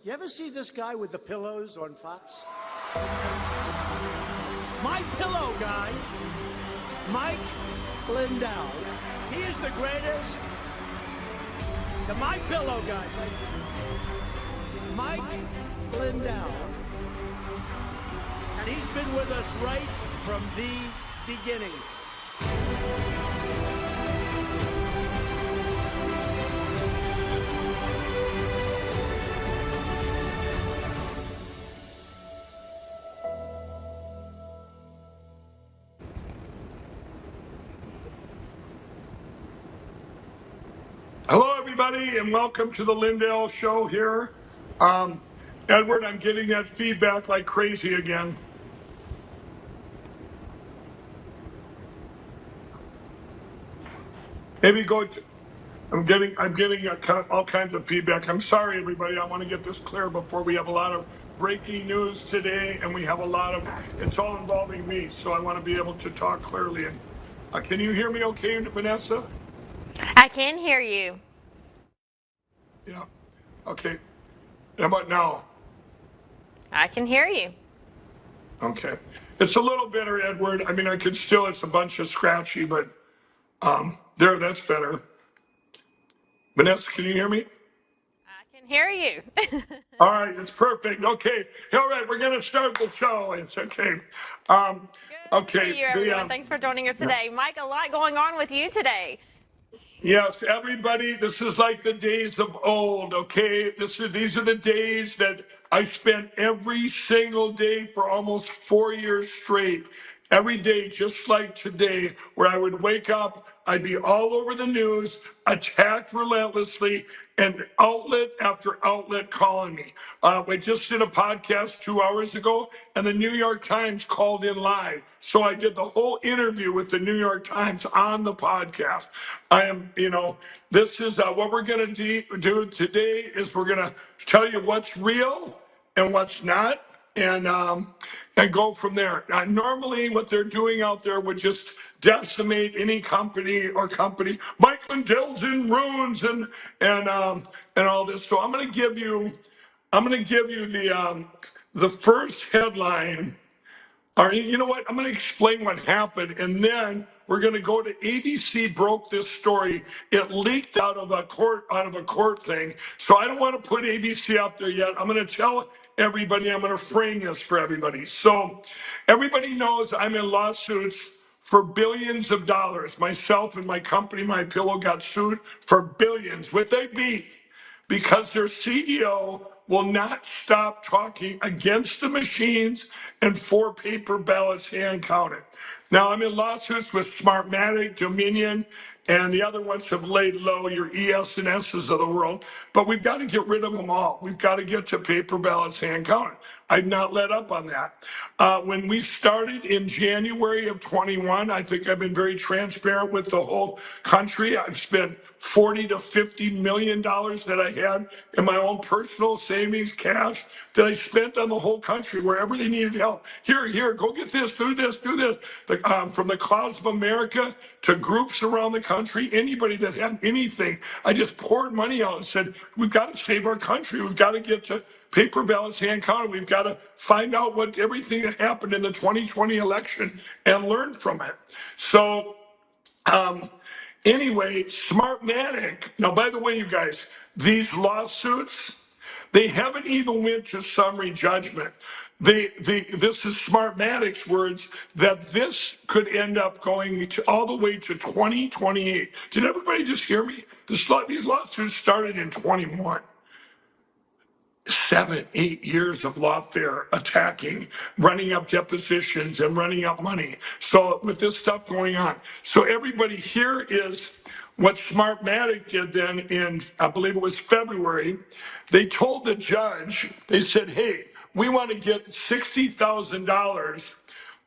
You ever see this guy with the pillows on Fox? My pillow guy, Mike Lindell. He is the greatest. The My Pillow guy, Mike Lindell. And he's been with us right from the beginning. Hello, everybody, and welcome to the Lindell Show here. Edward, I'm getting that feedback like crazy again. Maybe go. I'm getting all kinds of feedback. I'm sorry, everybody. I want to get this clear before we have a lot of breaking news today, and we have a lot of. It's all involving me, so I want to be able to talk clearly. And can you hear me, okay, Vanessa? I can hear you. Yeah. Okay. How about now? I can hear you. Okay. It's a little better, Edward. I mean, it's a bunch of scratchy, but that's better. Vanessa, can you hear me? I can hear you. All right, it's perfect. Okay. All right, we're going to start the show. It's okay. Good to see you, everyone. Thanks for joining us today. Mike, a lot going on with you today. Yes, everybody, this is like the days of old, okay? These are the days that I spent every single day for almost 4 years straight. Every day, just like today, where I would wake up, I'd be all over the news, attacked relentlessly, and outlet after outlet calling me. We just did a podcast 2 hours ago, and the New York Times called in live. So I did the whole interview with the New York Times on the podcast. This is what we're going to do today is we're going to tell you what's real and what's not, and go from there. Now, normally, what they're doing out there would just decimate any company or company. Mike Lindell's in ruins and all this. So I'm going to give you the first headline. All right, you know what? I'm going to explain what happened, and then we're going to go to ABC. Broke this story. It leaked out of a court thing. So I don't want to put ABC out there yet. I'm going to tell everybody. I'm going to frame this for everybody. So everybody knows I'm in lawsuits for billions of dollars. Myself and my company, My Pillow, got sued for billions. Would they be? Because their CEO will not stop talking against the machines and for paper ballots hand counted. Now, I'm in lawsuits with Smartmatic, Dominion, and the other ones have laid low, your ES and S's of the world, but we've got to get rid of them all. We've got to get to paper ballots hand counted. I've not let up on that. When we started in January of 21, I think I've been very transparent with the whole country. I've spent 40 to 50 million dollars that I had in my own personal savings, cash that I spent on the whole country wherever they needed help. Here, go get this, do this, do this. From the Cause of America to groups around the country, anybody that had anything, I just poured money out and said, we've got to save our country. We've got to get to paper ballots hand counted. We've got to find out what everything that happened in the 2020 election and learn from it. So anyway, Smartmatic. Now, by the way, you guys, these lawsuits, they haven't even went to summary judgment. This is Smartmatic's words that this could end up going all the way to 2028. Did everybody just hear me? These lawsuits started in 21. 7, 8 years of lawfare attacking, running up depositions and running up money. So with this stuff going on. So everybody, here is what Smartmatic did then in, I believe it was February. They told the judge, they said, hey, we want to get $60,000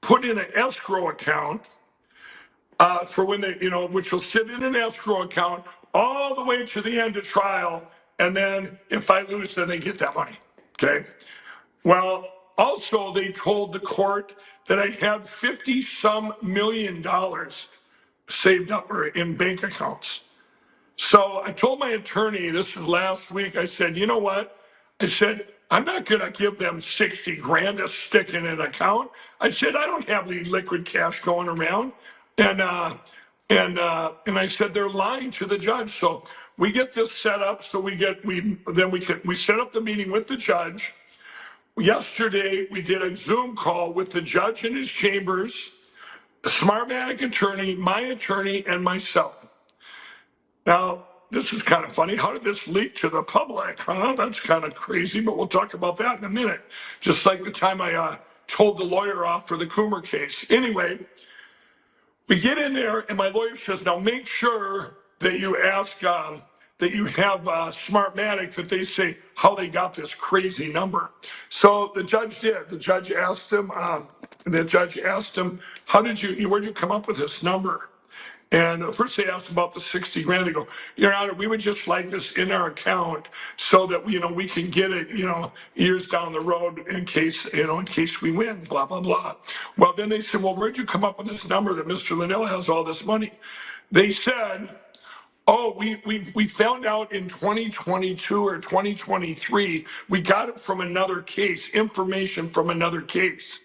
put in an escrow account for when they, which will sit in an escrow account all the way to the end of trial. And then if I lose, then they get that money. Okay. Well, also they told the court that I had 50 some million dollars saved up or in bank accounts. So I told my attorney, this is last week, I said, you know what? I said, I'm not going to give them 60 grand to stick in an account. I said, I don't have any liquid cash going around. And I said, they're lying to the judge. So we get this set up. So we set up the meeting with the judge. Yesterday, we did a Zoom call with the judge in his chambers, the Smartmatic attorney, my attorney, and myself. Now, this is kind of funny. How did this leak to the public? Huh? That's kind of crazy, but we'll talk about that in a minute. Just like the time I told the lawyer off for the Coomer case. Anyway, we get in there, and my lawyer says, now make sure that you ask, that you have Smartmatic, that they say how they got this crazy number. So the judge did. The judge asked him, where'd you come up with this number? And first they asked about the 60 grand. They go, Your Honor, we would just like this in our account so that, we can get it, years down the road in case we win, blah, blah, blah. Well, then they said, well, where'd you come up with this number that Mr. Lindell has all this money? They said, oh, we found out in 2022 or 2023, we got it from another case, information from another case.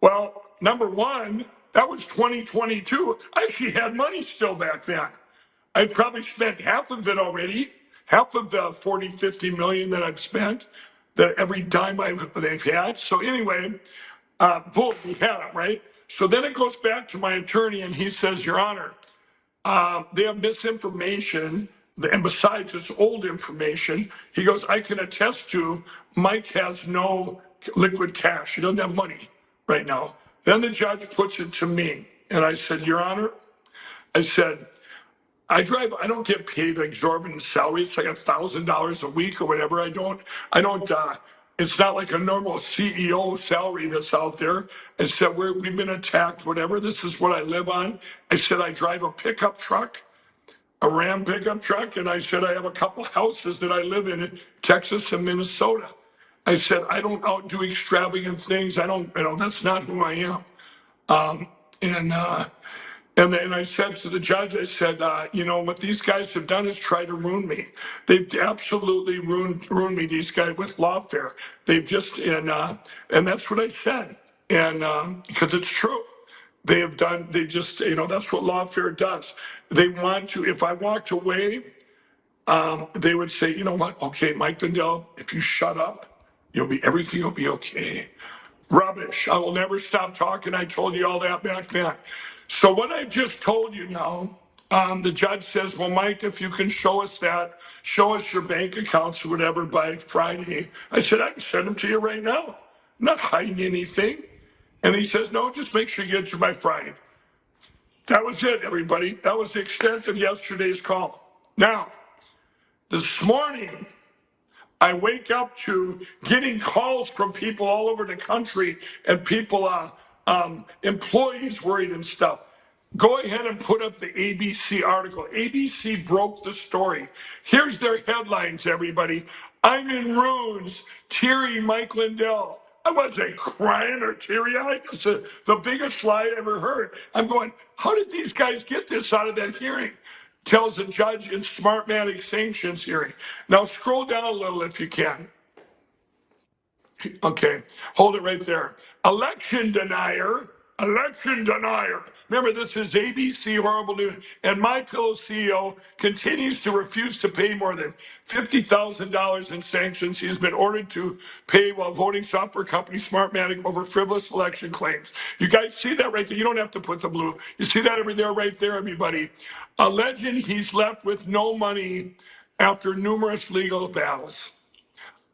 Well, number one, that was 2022. I actually had money still back then. I'd probably spent half of it already, half of the 40, 50 million that I've spent, that every dime they've had. So anyway, boom, we had it, right? So then it goes back to my attorney and he says, Your Honor, they have misinformation. And besides this old information, he goes, I can attest to Mike has no liquid cash. He doesn't have money right now. Then the judge puts it to me. And I said, Your Honor, I said, I don't get paid exorbitant salary. It's like $1,000 a week or whatever. It's not like a normal CEO salary that's out there. I said, we've been attacked, whatever. This is what I live on. I said, I drive a pickup truck, a Ram pickup truck. And I said, I have a couple houses that I live in Texas and Minnesota. I said, I don't outdo extravagant things. That's not who I am. And then I said to the judge, I said, what these guys have done is try to ruin me. They've absolutely ruined me, these guys with lawfare. They've just, and that's what I said. And because it's true. That's what lawfare does. They want to, if I walked away, they would say, you know what? Okay, Mike Lindell, if you shut up, everything will be okay. Rubbish. I will never stop talking. I told you all that back then. So what I just told you now, the judge says, well, Mike, if you can show us your bank accounts or whatever by Friday. I said, I can send them to you right now. I'm not hiding anything. And he says, no, just make sure you get it by Friday. That was it, everybody. That was the extent of yesterday's call. Now, this morning, I wake up to getting calls from people all over the country and people, employees worried and stuff. Go ahead and put up the ABC article. ABC broke the story. Here's their headlines, everybody. I'm in ruins. Teary Mike Lindell. I wasn't crying or teary-eyed. It's the biggest lie I ever heard. I'm going, how did these guys get this out of that hearing? Tells a judge in Smartmatic sanctions hearing. Now scroll down a little if you can. Okay, hold it right there. Election denier. Remember, this is ABC Horrible News. And MyPillow CEO continues to refuse to pay more than $50,000 in sanctions he's been ordered to pay while voting software company Smartmatic over frivolous election claims. You guys see that right there? You don't have to put the blue. You see that right there, everybody. Alleging he's left with no money after numerous legal battles.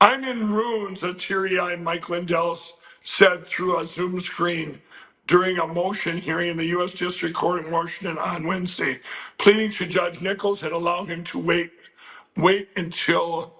I'm in ruins, a teary-eyed Mike Lindell said through a Zoom screen during a motion hearing in the U.S. District Court in Washington on Wednesday, pleading to Judge Nichols and allow him to wait until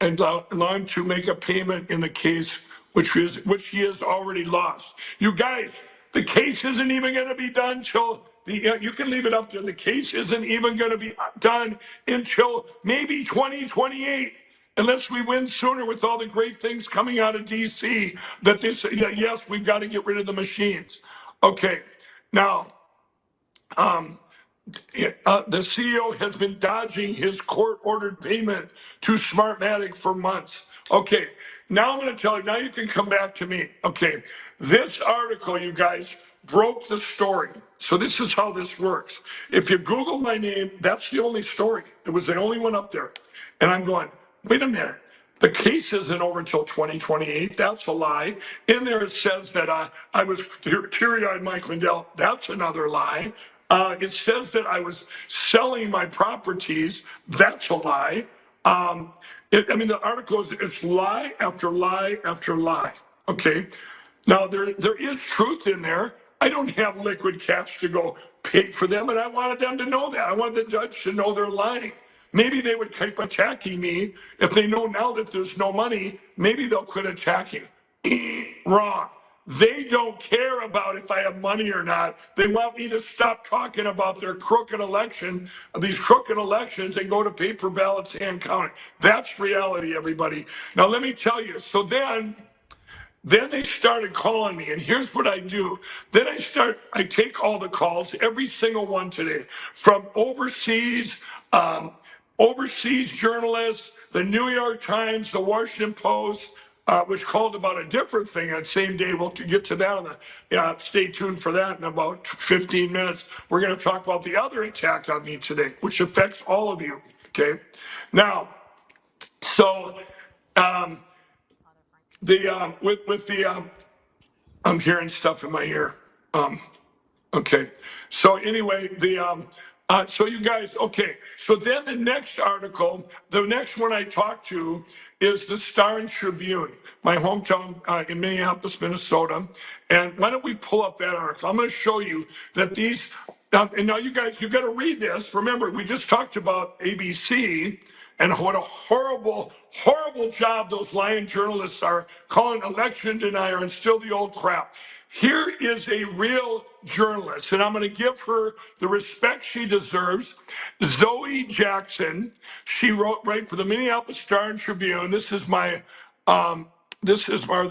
and allow him to make a payment in the case which he has already lost. You guys, the case isn't even going to be done till you can leave it up to the case isn't even going to be done until maybe 2028. Unless we win sooner with all the great things coming out of DC, yes, we've got to get rid of the machines. Okay, now, The CEO has been dodging his court-ordered payment to Smartmatic for months. Okay, now I'm going to tell you, now you can come back to me. Okay, this article, you guys, broke the story. So this is how this works. If you Google my name, that's the only story. It was the only one up there. And I'm going, wait a minute. The case isn't over until 2028. That's a lie. In there it says that I was teary-eyed Mike Lindell. That's another lie. It says that I was selling my properties. That's a lie. I mean, the article is it's lie after lie after lie. Okay. Now there is truth in there. I don't have liquid cash to go pay for them, and I wanted them to know that. I wanted the judge to know they're lying. Maybe they would keep attacking me if they know now that there's no money. Maybe they'll quit attacking. Wrong. They don't care about if I have money or not. They want me to stop talking about their crooked election, these crooked elections, and go to paper ballots and counting. That's reality, everybody. Now, let me tell you. So then they started calling me, and here's what I do. Then I take all the calls, every single one today, from overseas journalists, the New York Times, the Washington Post, which called about a different thing on same day. We'll get to that. Stay tuned for that in about 15 minutes. We're going to talk about the other attack on me today, which affects all of you. Okay. Now, so I'm hearing stuff in my ear. Okay. So anyway, so you guys, okay. So then the next article, the next one I talked to is the Star and Tribune, my hometown in Minneapolis, Minnesota. And why don't we pull up that article? I'm going to show you that these, and now you guys, you got to read this. Remember, we just talked about ABC and what a horrible, horrible job those lying journalists are calling election denier and still the old crap. Here is a real journalist, and I'm going to give her the respect she deserves. Zoe Jackson. She wrote right for the Minneapolis Star and Tribune. This is my this is my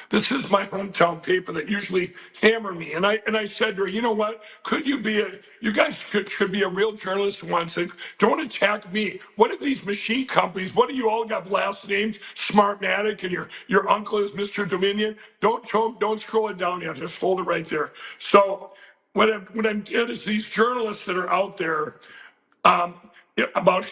this is my hometown paper that usually hammer me. And I said to her, you know what? Could you be you guys should be a real journalist once and don't attack me. What are these machine companies? What do you all got last names? Smartmatic and your uncle is Mr. Dominion. Don't scroll it down yet. Just hold it right there. So what I'm getting is these journalists that are out there, about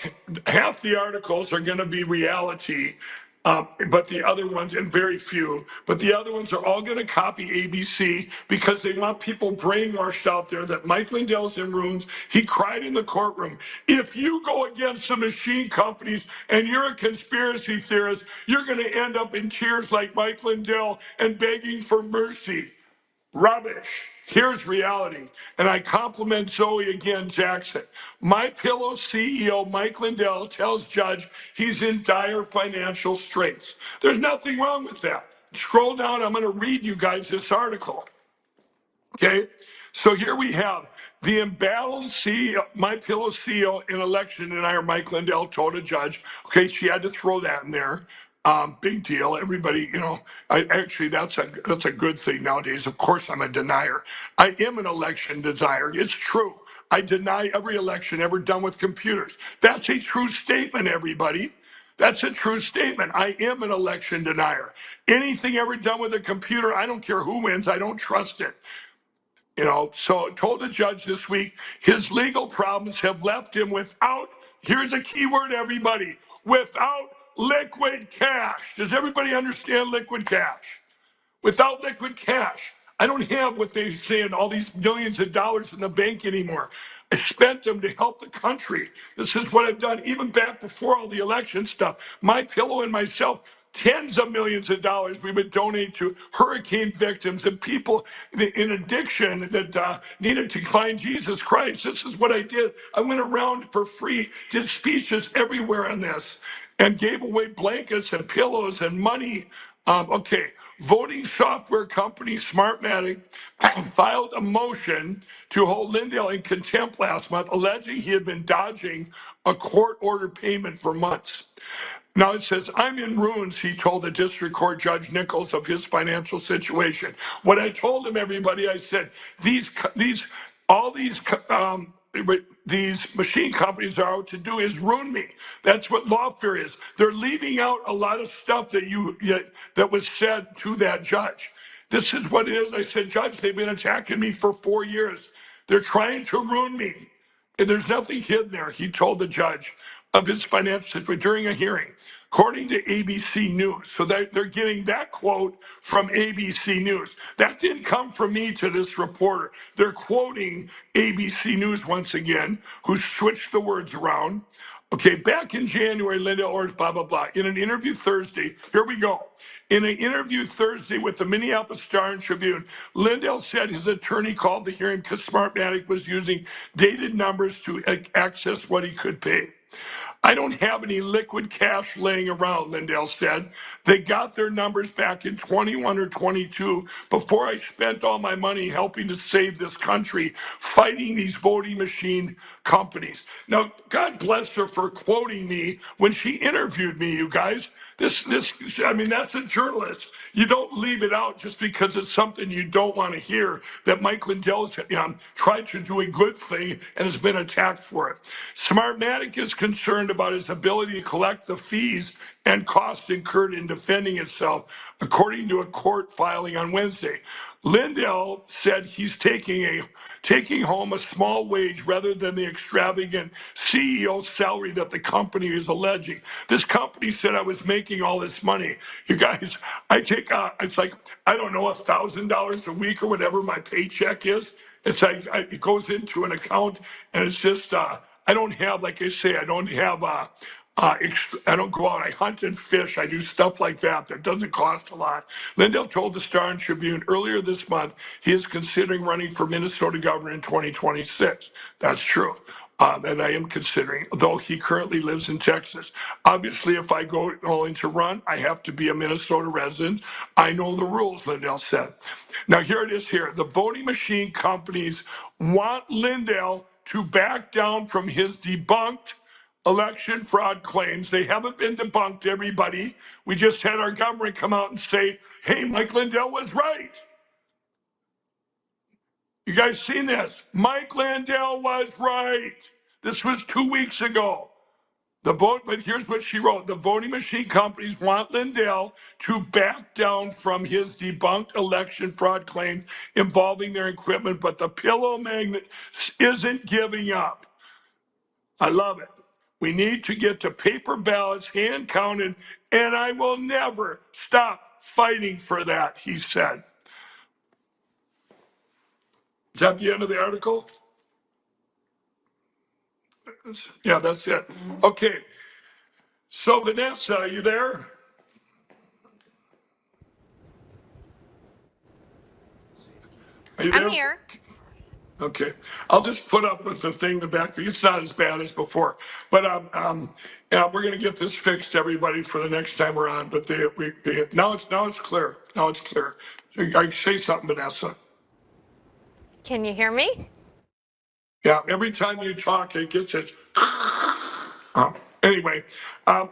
half the articles are going to be reality, but the other ones, and very few, but the other ones are all going to copy ABC because they want people brainwashed out there that Mike Lindell's in ruins. He cried in the courtroom. If you go against the machine companies and you're a conspiracy theorist, you're going to end up in tears like Mike Lindell and begging for mercy. Rubbish. Here's reality. And I compliment Zoe again, Jackson. My Pillow CEO Mike Lindell tells judge he's in dire financial straits. There's nothing wrong with that. Scroll down. I'm going to read you guys this article. Okay. So here we have the embattled CEO, My Pillow CEO in election denier Mike Lindell told a judge. Okay, she had to throw that in there. Big deal. Everybody, actually that's a good thing nowadays. Of course, I'm a denier. I am an election denier. It's true. I deny every election ever done with computers. That's a true statement, everybody. That's a true statement. I am an election denier. Anything ever done with a computer, I don't care who wins, I don't trust it. So told the judge this week, his legal problems have left him without, here's a key word, everybody, without liquid cash. Does everybody understand liquid cash? Without liquid cash, I don't have what they say in all these millions of dollars in the bank anymore. I spent them to help the country. This is what I've done, even back before all the election stuff. My Pillow and myself, tens of millions of dollars we would donate to hurricane victims and people in addiction that needed to find Jesus Christ. This is what I did. I went around for free, did speeches everywhere on this, and gave away blankets and pillows and money. Okay, voting software company Smartmatic filed a motion to hold Lindell in contempt last month, alleging he had been dodging a court-ordered payment for months. Now it says, I'm in ruins, he told the district court judge Nichols of his financial situation. What I told him, everybody, I said, these all these machine companies are out to do is ruin me. That's what lawfare is. They're leaving out a lot of stuff that was said to that judge. This is what it is. I said, Judge, they've been attacking me for 4 years. They're trying to ruin me. And there's nothing hidden there, he told the judge, of his financial situation during a hearing, according to ABC News. So they're getting that quote from ABC News. That didn't come from me to this reporter. They're quoting ABC News once again, who switched the words around. Okay, back in January, Lindell or blah, blah, blah. In an interview Thursday, here we go. In an interview Thursday with the Minneapolis Star and Tribune, Lindell said his attorney called the hearing because Smartmatic was using dated numbers to access what he could pay. I don't have any liquid cash laying around, Lindell said. They got their numbers back in 21 or 22 before I spent all my money helping to save this country, fighting these voting machine companies. Now, God bless her for quoting me when she interviewed me, you guys. I mean, that's a journalist. You don't leave it out just because it's something you don't want to hear, that Mike Lindell's tried to do a good thing and has been attacked for it. Smartmatic is concerned about his ability to collect the fees and costs incurred in defending itself, according to a court filing on Wednesday. Lindell said he's taking home a small wage rather than the extravagant CEO salary that the company is alleging. This company said I was making all this money. You guys, I take it's like, I don't know, $1,000 a week or whatever my paycheck is. It's like it goes into an account, and it's just I don't have, like I say, I don't have I don't go out, I hunt and fish, I do stuff like that that doesn't cost a lot. Lindell told the Star and Tribune earlier this month he is considering running for Minnesota governor in 2026. That's true. And I am considering, though he currently lives in Texas. Obviously, if I go going to run, I have to be a Minnesota resident. I know the rules, Lindell said. Now, here it is here. The voting machine companies want Lindell to back down from his debunked election fraud claims. They haven't been debunked, everybody. We just had our government come out and say, hey, Mike Lindell was right. You guys seen this? Mike Lindell was right. This was 2 weeks ago. But here's what she wrote. The voting machine companies want Lindell to back down from his debunked election fraud claim involving their equipment, but the pillow magnet isn't giving up. I love it. We need to get to paper ballots, hand counted, and I will never stop fighting for that, he said. Is that the end of the article? Yeah, that's it. Okay. So, Vanessa, are you there? Are you there? I'm here. Okay, I'll just put up with the thing in the back. It's not as bad as before, but yeah, we're going to get this fixed, everybody, for the next time we're on. But now it's clear. Now it's clear. I say something, Vanessa. Can you hear me? Yeah, every time you talk, it gets this. Anyway,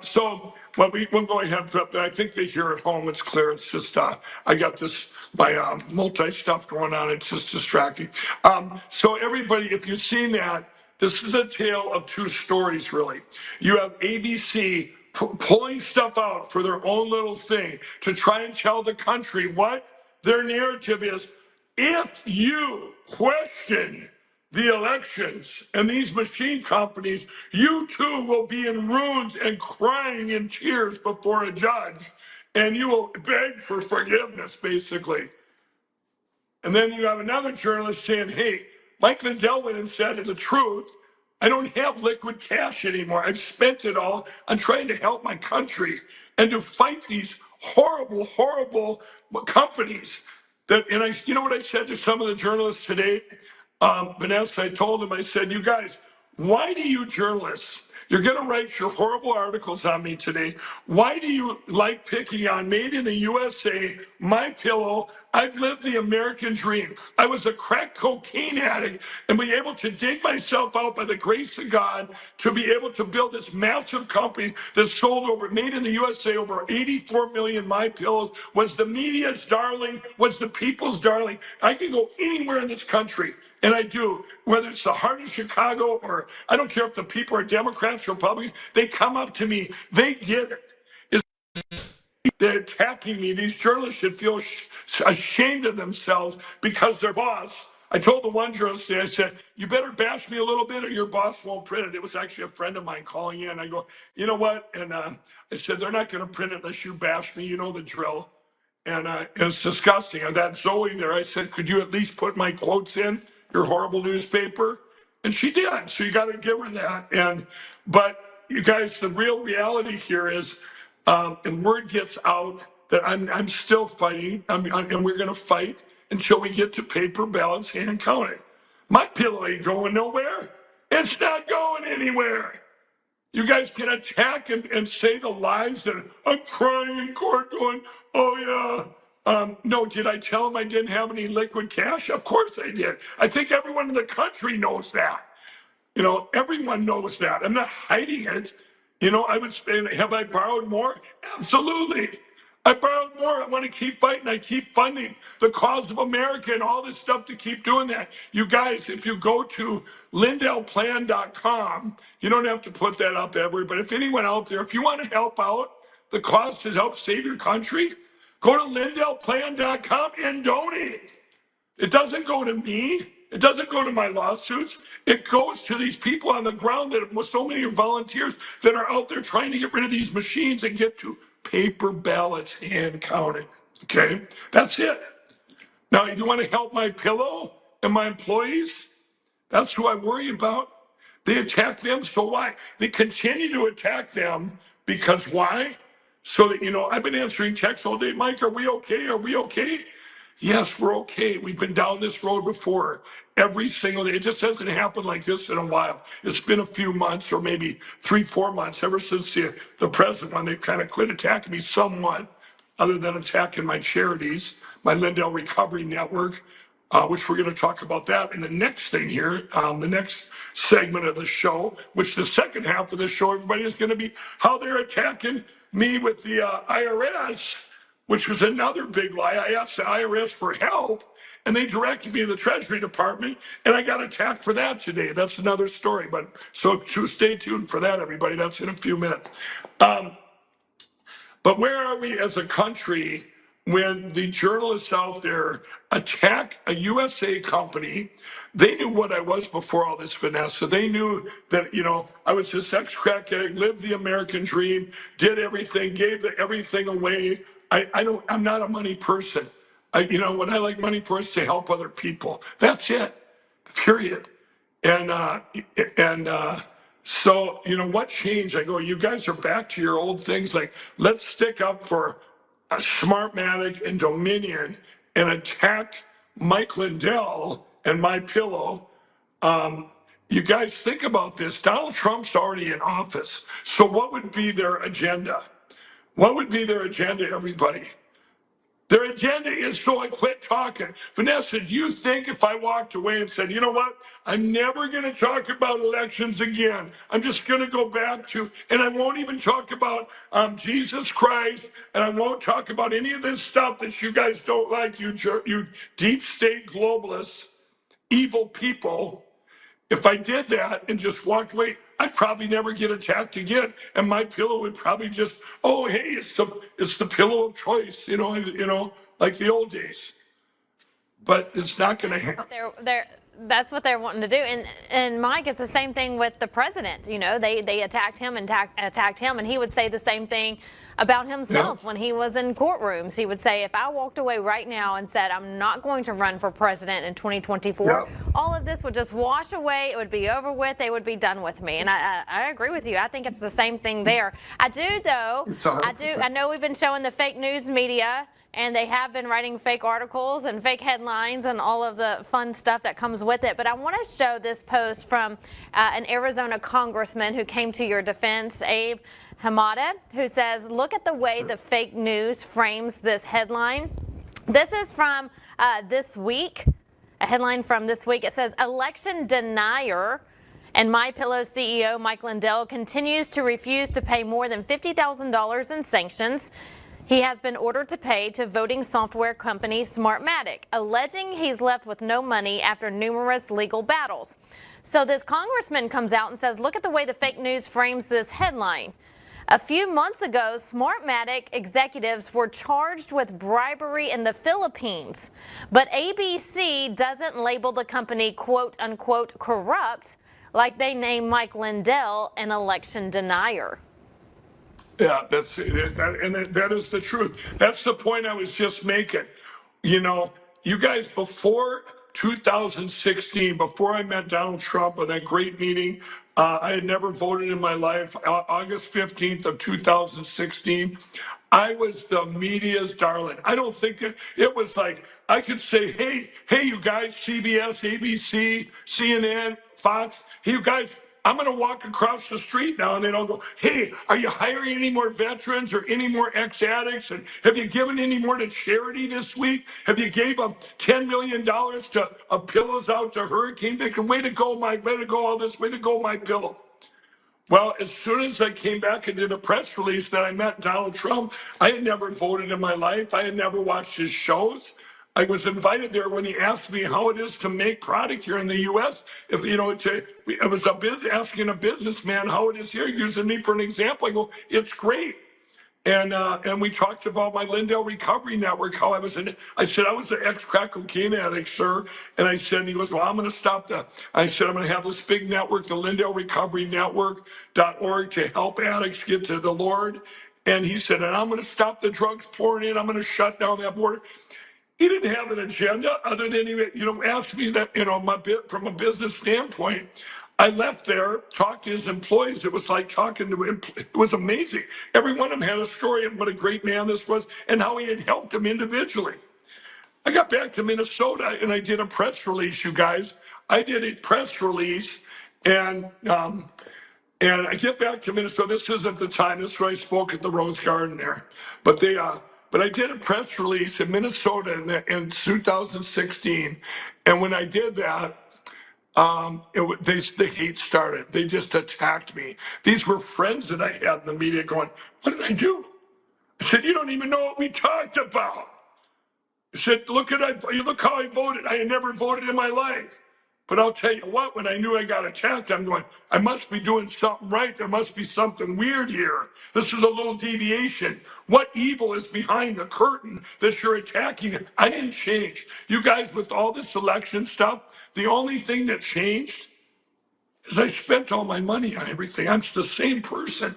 so we'll go ahead. But I think they hear at home. It's clear. It's just I got this my multi stuff going on. It's just distracting. So everybody, if you've seen that, this is a tale of two stories. Really, you have ABC pulling stuff out for their own little thing to try and tell the country what their narrative is. If you question the elections and these machine companies, you too will be in ruins and crying in tears before a judge, and you will beg for forgiveness, basically. And then you have another journalist saying, hey, Mike Lindell went and said the truth. I don't have liquid cash anymore. I've spent it all. I'm trying to help my country and to fight these horrible, horrible companies. You know what I said to some of the journalists today? Vanessa, I told them, I said, you guys, why do you journalists, you're going to write your horrible articles on me today. Why do you like picking on Made in the USA My Pillow. I've lived the American dream. I was a crack cocaine addict and be able to dig myself out by the grace of God to be able to build this massive company that sold made in the USA over 84 million My Pillows, was the media's darling, was the people's darling. I can go anywhere in this country, and I do, whether it's the heart of Chicago or I don't care if the people are Democrats, Republicans, they come up to me, they get it. They're attacking me. These journalists should feel ashamed of themselves because their boss. I told the one journalist today, I said, you better bash me a little bit or your boss won't print it. It was actually a friend of mine calling in. I go, you know what? And I said, they're not going to print it unless you bash me. You know the drill. And it was disgusting. And that Zoe there, I said, could you at least put my quotes in your horrible newspaper? And she did. So you got to give her that. But you guys, the real reality here is, and word gets out that I'm still fighting, and we're going to fight until we get to paper ballots hand counted. My Pillow ain't going nowhere. It's not going anywhere. You guys can attack and say the lies that I'm crying in court going, oh yeah. No, did I tell him I didn't have any liquid cash? Of course I did. I think everyone in the country knows that. You know, everyone knows that. I'm not hiding it. You know, I would say, have I borrowed more? Absolutely. I borrowed more. I want to keep fighting. I keep funding the cause of America and all this stuff to keep doing that. You guys, if you go to lindellplan.com, you don't have to put that up ever, but if anyone out there, if you want to help out the cause to help save your country, go to lindellplan.com and donate. It doesn't go to me. It doesn't go to my lawsuits. It goes to these people on the ground that so many volunteers that are out there trying to get rid of these machines and get to paper ballots hand counted. Okay, that's it. Now, you want to help My Pillow and my employees? That's who I worry about. They attack them, so why? They continue to attack them because why? So that, you know, I've been answering texts all day. Mike, are we okay? Are we okay? Yes, we're okay. We've been down this road before every single day. It just hasn't happened like this in a while. It's been a few months or maybe 3-4 months ever since the president, when they kind of quit attacking me somewhat, other than attacking my charities, my Lindell Recovery Network, which we're going to talk about that in the next thing here, the next segment of the show, which the second half of the show, everybody, is going to be how they're attacking me with the IRS, which was another big lie. I asked the IRS for help, and they directed me to the Treasury Department, and I got attacked for that today. That's another story, but so stay tuned for that, everybody. That's in a few minutes. But where are we as a country when the journalists out there attack a USA company? They knew what I was before all this, Vanessa. They knew that, you know, I was this ex-crack addict, lived the American dream, did everything, gave everything away. I'm not a money person. You know, when I like money for is to help other people. That's it, period. So, you know, what changed? I go, you guys are back to your old things. Like, let's stick up for Smartmatic and Dominion and attack Mike Lindell and My Pillow. You guys think about this. Donald Trump's already in office. So what would be their agenda? What would be their agenda, everybody? Their agenda is so I quit talking. Vanessa, do you think if I walked away and said, you know what, I'm never going to talk about elections again. I'm just going to go back to, and I won't even talk about Jesus Christ, and I won't talk about any of this stuff that you guys don't like, you deep state globalists, evil people. If I did that and just walked away, I'd probably never get attacked again. And My Pillow would probably just, oh, hey, it's the pillow of choice, you know, like the old days. But it's not going to happen. That's what they're wanting to do. And Mike, it's the same thing with the president. You know, they attacked him and attacked him, and he would say the same thing about himself when he was in courtrooms. He would say, if I walked away right now and said, I'm not going to run for president in 2024, all of this would just wash away. It would be over with. They would be done with me. And I agree with you. I think it's the same thing there. I do, though. I know we've been showing the fake news media, and they have been writing fake articles and fake headlines and all of the fun stuff that comes with it. But I want to show this post from an Arizona congressman who came to your defense, Abe Hamada, who says, look at the way the fake news frames this headline. This is from this week, a headline from this week. It says, election denier and MyPillow CEO Mike Lindell continues to refuse to pay more than $50,000 in sanctions he has been ordered to pay to voting software company Smartmatic, alleging he's left with no money after numerous legal battles. So this congressman comes out and says, look at the way the fake news frames this headline. A few months ago, Smartmatic executives were charged with bribery in the Philippines, but ABC doesn't label the company quote unquote corrupt like they name Mike Lindell an election denier. Yeah, that is the truth. That's the point I was just making. You know, you guys, before 2016, before I met Donald Trump at that great meeting, I had never voted in my life. August 15th of 2016, I was the media's darling. I don't think it was like I could say, hey, you guys, CBS, ABC, CNN, Fox, hey, you guys, I'm going to walk across the street now and then I'll go, hey, are you hiring any more veterans or any more ex-addicts? And have you given any more to charity this week? Have you gave them $10 million of pillows out to hurricane victims? Way to go, Mike. Way to go, all this. Way to go, my pillow. Well, as soon as I came back and did a press release that I met Donald Trump, I had never voted in my life. I had never watched his shows. I was invited there when he asked me how it is to make product here in the U.S. If you know, it was asking a businessman how it is here, using me for an example. I go, it's great. And we talked about my Lindell Recovery Network, how I said, I was an ex-crack cocaine addict, sir. And I said, and he goes, well, I'm going to stop I said, I'm going to have this big network, the Lindell Recovery Network.org, to help addicts get to the Lord. And he said, and I'm going to stop the drugs pouring in. I'm going to shut down that border. He didn't have an agenda other than he, asked me that, from a business standpoint. I left there, talked to his employees. It was like talking to him. It was amazing. Every one of them had a story of what a great man this was and how he had helped them individually. I got back to Minnesota and I did a press release, you guys. I did a press release and I get back to Minnesota. This is at the time. This is where I spoke at the Rose Garden there. But I did a press release in Minnesota in 2016. And when I did that, the hate started. They just attacked me. These were friends that I had in the media going, what did I do? I said, you don't even know what we talked about. I said, look how I voted. I had never voted in my life. But I'll tell you what, when I knew I got attacked, I'm going, I must be doing something right. There must be something weird here. This is a little deviation. What evil is behind the curtain that you're attacking? I didn't change. You guys, with all this election stuff, the only thing that changed is I spent all my money on everything. I'm the same person.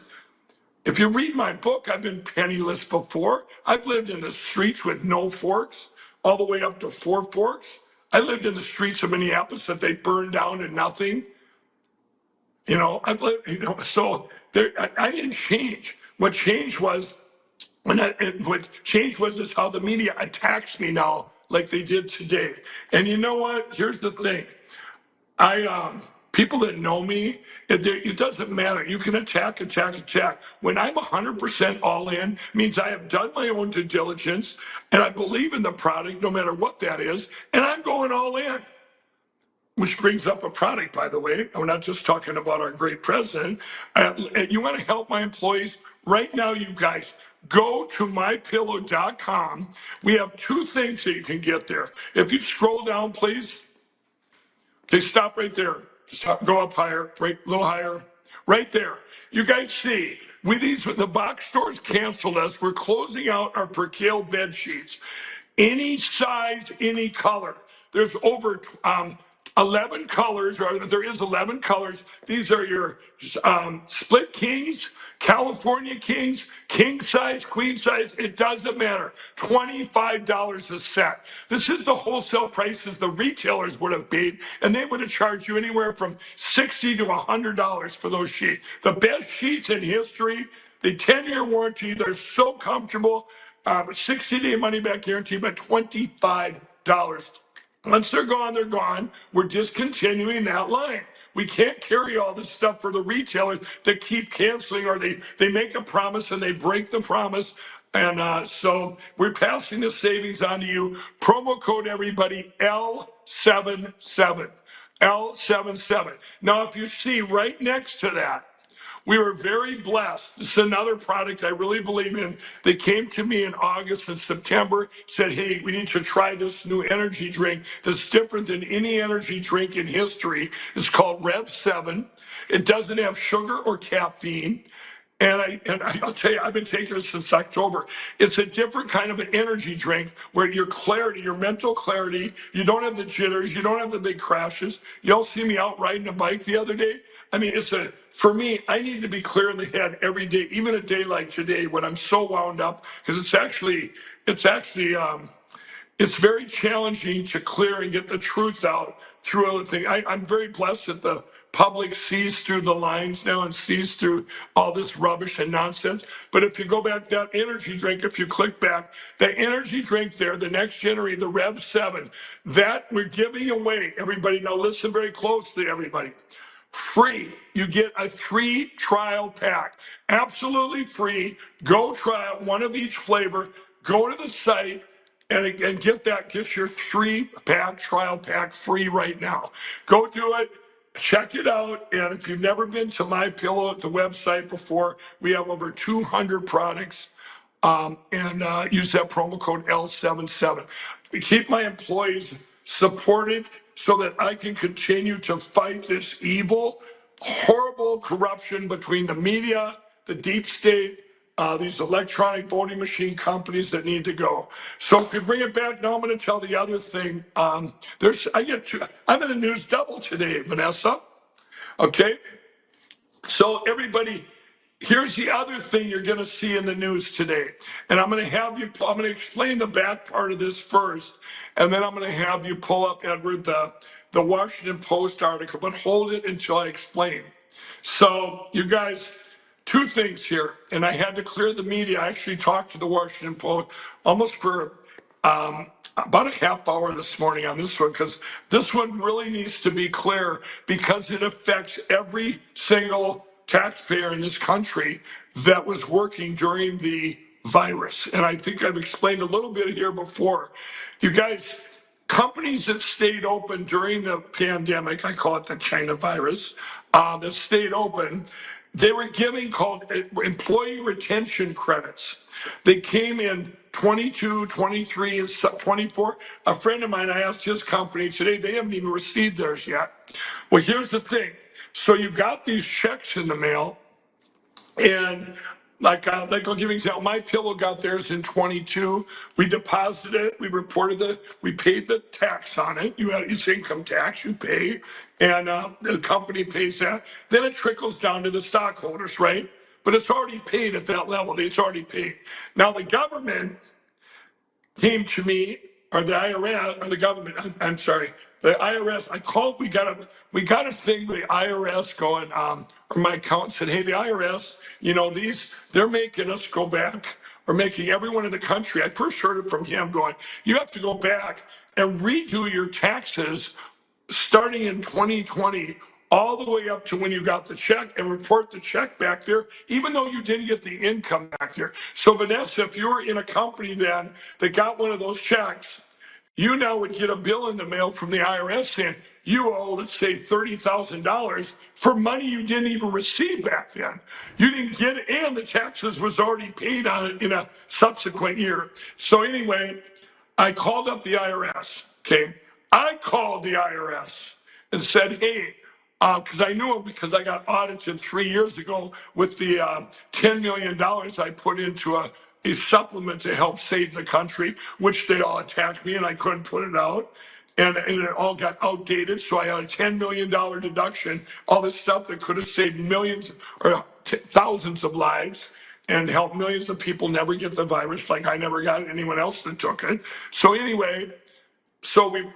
If you read my book, I've been penniless before. I've lived in the streets with no forks, all the way up to 4 forks. I lived in the streets of Minneapolis that they burned down to nothing. So I didn't change. What changed was is how the media attacks me now, like they did today. And you know what? Here's the thing. People that know me, it doesn't matter. You can attack. When I'm 100% all in, means I have done my own due diligence and I believe in the product, no matter what that is, and I'm going all in. Which brings up a product, by the way. We're not just talking about our great president. You want to help my employees? Right now, you guys, go to mypillow.com. We have 2 things that you can get there. If you scroll down, please. Okay, stop right there. Stop, go up higher, right, a little higher. Right there. You guys see, the box stores canceled us. We're closing out our percale bed sheets. Any size, any color. There's over 11 colors, or there is 11 colors. These are your split kings, California kings, king size, queen size, it doesn't matter. $25 a set. This is the wholesale prices the retailers would have paid, and they would have charged you anywhere from $60 to $100 for those sheets. The best sheets in history, the 10-year warranty, they're so comfortable, 60-day money-back guarantee, but $25. Once they're gone, they're gone. We're discontinuing that line. We can't carry all this stuff for the retailers that keep canceling, or they make a promise and they break the promise. And so we're passing the savings on to you. Promo code everybody L77. L77. Now, if you see right next to that, we were very blessed. This is another product I really believe in. They came to me in August and September, said, hey, we need to try this new energy drink that's different than any energy drink in history. It's called Rev 7. It doesn't have sugar or caffeine. I'll tell you, I've been taking it since October. It's a different kind of an energy drink where your clarity, your mental clarity, you don't have the jitters, you don't have the big crashes. Y'all see me out riding a bike the other day? I mean, for me, I need to be clear in the head every day, even a day like today when I'm so wound up, because it's very challenging to clear and get the truth out through other things. I'm very blessed that the public sees through the lines now and sees through all this rubbish and nonsense. But if you go back, that energy drink, if you click back, the energy drink there, the next generation, the Rev 7, that we're giving away, everybody. Now listen very closely, everybody. Free. You get a 3 trial pack. Absolutely free. Go try it, one of each flavor. Go to the site and get your 3-pack trial pack free right now. Go do it. Check it out. And if you've never been to My Pillow at the website before, we have over 200 products. And use that promo code L77. We keep my employees supported so that I can continue to fight this evil, horrible corruption between the media, the deep state, these electronic voting machine companies that need to go. So if you bring it back, now I'm going to tell the other thing. I'm in the news double today, Vanessa. Okay. So everybody, here's the other thing you're going to see in the news today. And I'm going to explain the back part of this first. And then I'm going to have you pull up, Edward, the Washington Post article, but hold it until I explain. So you guys, 2 things here. And I had to clear the media. I actually talked to the Washington Post almost for about a half hour this morning on this one, because this one really needs to be clear because it affects every single taxpayer in this country that was working during the virus. And I think I've explained a little bit here before. You guys, companies that stayed open during the pandemic, I call it the China virus, that stayed open, they were giving called employee retention credits. They came in 22, 23, and 24. A friend of mine, I asked his company today, they haven't even received theirs yet. Well, here's the thing. So you got these checks in the mail, and like I'll give you an example. My Pillow got theirs in 22. We deposited it. We reported that. We paid the tax on it. It's income tax you pay, and the company pays that. Then it trickles down to the stockholders, right? But it's already paid at that level. It's already paid. Now the government came to me, or the IRS, or the government. I'm sorry, the IRS. I called. We got a thing with the IRS going. Or my accountant said, "Hey, the IRS, they're making us go back, or making everyone in the country." I first heard it from him, going, "You have to go back and redo your taxes starting in 2020." All the way up to when you got the check, and report the check back there, even though you didn't get the income back there. So Vanessa, if you were in a company then that got one of those checks, you now would get a bill in the mail from the IRS saying you owe, let's say, $30,000 for money you didn't even receive back then. You didn't get it, and the taxes was already paid on it in a subsequent year. So anyway, I called up the IRS, okay? I called the IRS and said, hey, because I knew him because I got audited 3 years ago with the $10 million I put into a supplement to help save the country, which they all attacked me and I couldn't put it out. And it all got outdated. So I had a $10 million deduction, all this stuff that could have saved millions or thousands of lives and helped millions of people never get the virus like I never got it, anyone else that took it. So anyway,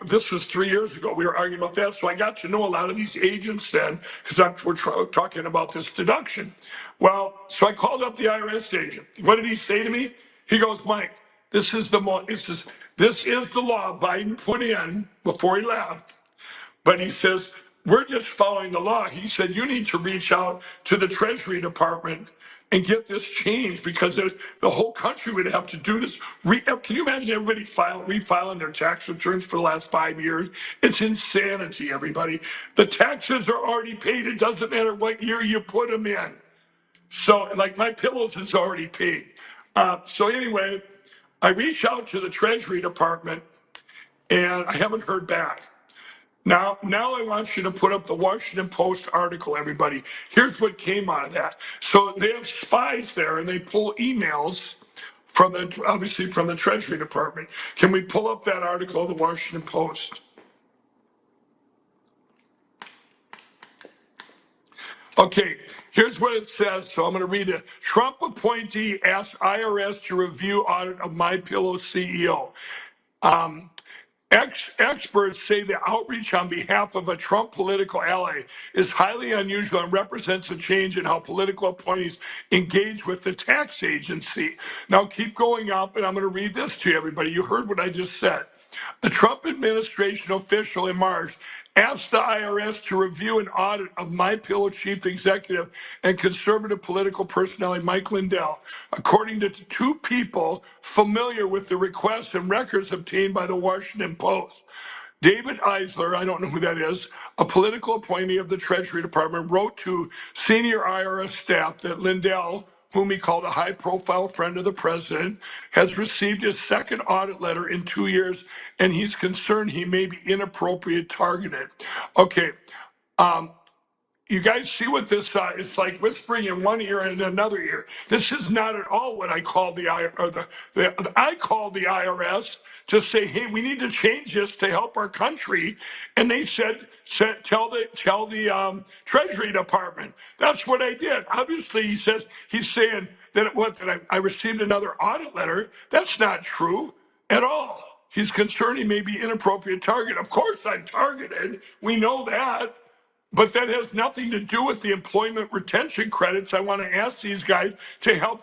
this was 3 years ago. We were arguing about that. So I got to know a lot of these agents then, because we're talking about this deduction. Well, so I called up the IRS agent. What did he say to me? He goes, Mike, this is the law Biden put in before he left. But he says, we're just following the law. He said, you need to reach out to the Treasury Department and get this changed, because the whole country would have to do this. Can you imagine everybody refiling their tax returns for the last 5 years? It's insanity, everybody. The taxes are already paid. It doesn't matter what year you put them in. So, like, my pillows is already paid. So anyway, I reached out to the Treasury Department, and I haven't heard back. Now I want you to put up the Washington Post article, everybody. Here's what came out of that. So they have spies there, and they pull emails from obviously from the Treasury Department. Can we pull up that article of the Washington Post? Okay, here's what it says. So I'm going to read it. Trump appointee asks IRS to review audit of MyPillow CEO. Experts say the outreach on behalf of a Trump political ally is highly unusual and represents a change in how political appointees engage with the tax agency. Now keep going up, and I'm going to read this to you, everybody. You heard what I just said. A Trump administration official in March asked the IRS to review an audit of MyPillow chief executive and conservative political personality Mike Lindell, according to two people familiar with the requests and records obtained by the Washington Post. David Eisler, I don't know who that is, a political appointee of the Treasury Department, wrote to senior IRS staff that Lindell, whom he called a high-profile friend of the president, has received his second audit letter in 2 years, and he's concerned he may be inappropriate targeted. Okay, you guys see what this it's like whispering in one ear and in another ear. This is not at all what I called I called the IRS to say, hey, we need to change this to help our country, and they said tell the Treasury Department. That's what I did. Obviously, he's saying that I received another audit letter. That's not true at all. He's concerned he may be inappropriate target. Of course, I'm targeted. We know that. But that has nothing to do with the employment retention credits. I want to ask these guys to help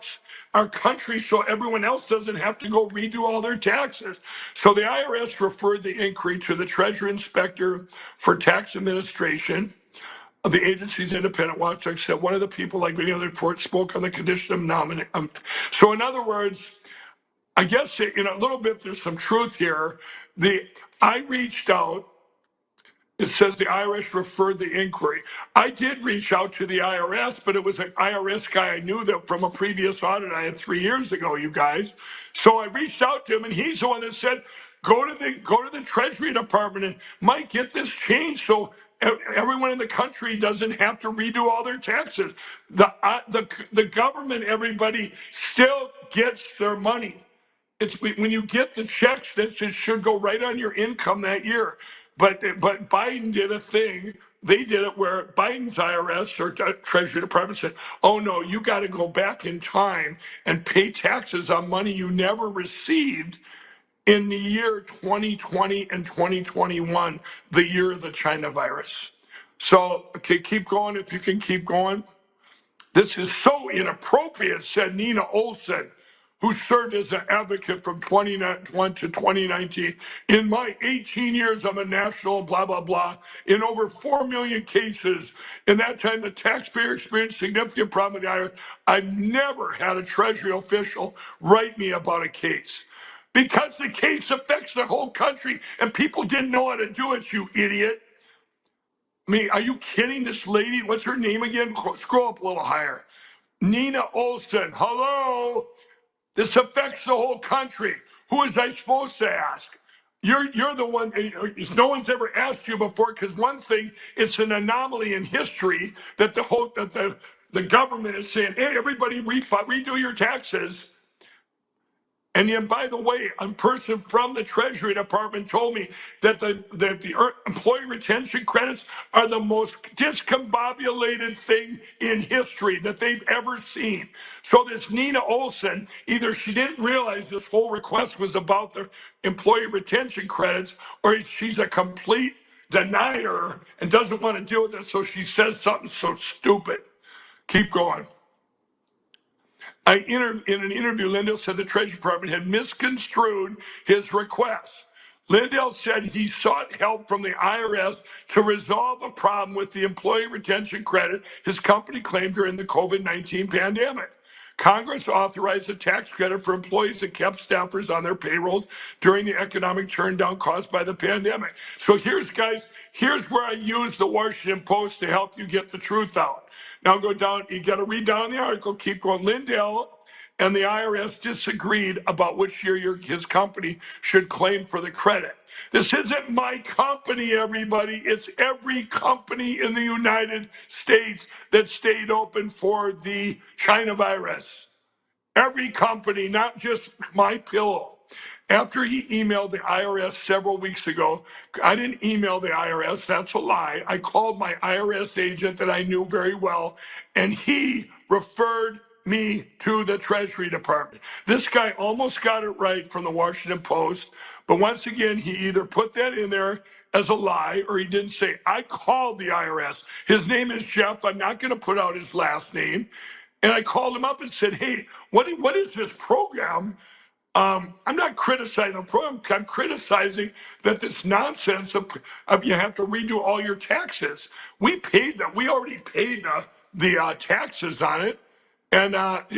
our country so everyone else doesn't have to go redo all their taxes. So the IRS referred the inquiry to the Treasury Inspector for Tax Administration. The agency's independent watchdog said one of the people, like many other reports, spoke on the condition of nomination. So in other words, I guess a little bit there's some truth here. I reached out. It says the IRS referred the inquiry. I did reach out to the IRS, but it was an IRS guy I knew that from a previous audit I had 3 years ago, you guys. So I reached out to him, and he's the one that said, go to the Treasury Department and Mike, get this changed so everyone in the country doesn't have to redo all their taxes. The government, everybody, still gets their money. It's when you get the checks, that should go right on your income that year. But Biden did a thing. They did it where Biden's IRS or Treasury Department said, "Oh no, you got to go back in time and pay taxes on money you never received in the year 2020 and 2021, the year of the China virus." So, okay, keep going if you can keep going. This is so inappropriate, said Nina Olson, who served as an advocate from 2021 to 2019. In my 18 years, I'm a national blah, blah, blah, in over 4 million cases. In that time, the taxpayer experienced significant problem with the IRS. I've never had a Treasury official write me about a case. Because the case affects the whole country, and people didn't know how to do it, you idiot. I mean, are you kidding? This lady, what's her name again? Scroll up a little higher. Nina Olson, hello? This affects the whole country. Who is I supposed to ask? You're the one, no one's ever asked you before, because one thing, it's an anomaly in history that the government is saying, hey, everybody redo your taxes. And then, by the way, a person from the Treasury Department told me that the employee retention credits are the most discombobulated thing in history that they've ever seen. So this Nina Olson, either she didn't realize this whole request was about the employee retention credits, or she's a complete denier and doesn't want to deal with it, so she says something so stupid. Keep going. In an interview, Lindell said the Treasury Department had misconstrued his request. Lindell said he sought help from the IRS to resolve a problem with the employee retention credit his company claimed during the COVID-19 pandemic. Congress authorized a tax credit for employees that kept staffers on their payrolls during the economic turndown caused by the pandemic. So here's where I use the Washington Post to help you get the truth out. Now go down, you got to read down the article, keep going. Lindell and the IRS disagreed about which year his company should claim for the credit. This isn't my company, everybody. It's every company in the United States that stayed open for the China virus. Every company, not just my pillow. After he emailed the IRS several weeks ago, I didn't email the IRS, that's a lie. I called my IRS agent that I knew very well, and he referred me to the Treasury Department. This guy almost got it right from the Washington Post, but once again, he either put that in there as a lie or he didn't say. I called the IRS. His name is Jeff. I'm not going to put out his last name. And I called him up and said, hey, what is this program? I'm not criticizing the program. I'm criticizing that this nonsense of you have to redo all your taxes. We paid that. We already paid the taxes on it. And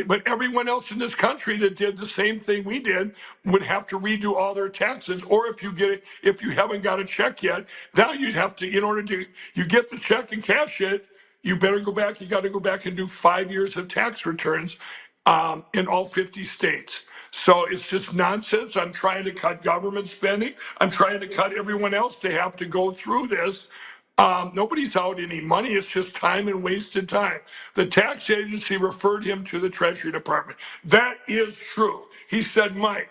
but everyone else in this country that did the same thing we did would have to redo all their taxes. Or if you haven't got a check yet, now you have to, in order to you get the check and cash it, you better go back. You got to go back and do 5 years of tax returns in all 50 states. So it's just nonsense. I'm trying to cut government spending. I'm trying to cut everyone else to have to go through this. Nobody's out any money. It's just time and wasted time. The tax agency referred him to the Treasury Department. That is true. He said, Mike,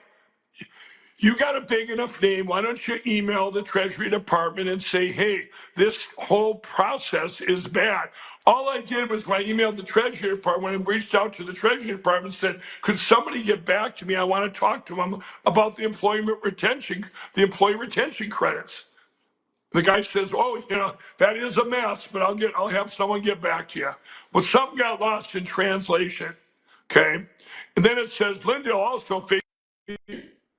you got a big enough name. Why don't you email the Treasury Department and say, hey, this whole process is bad. All I did was when I emailed the Treasury Department and reached out to the Treasury Department and said, could somebody get back to me? I want to talk to them about the employee retention credits. The guy says, oh, that is a mess, but I'll have someone get back to you. Well, something got lost in translation. Okay. And then it says Lindell also faced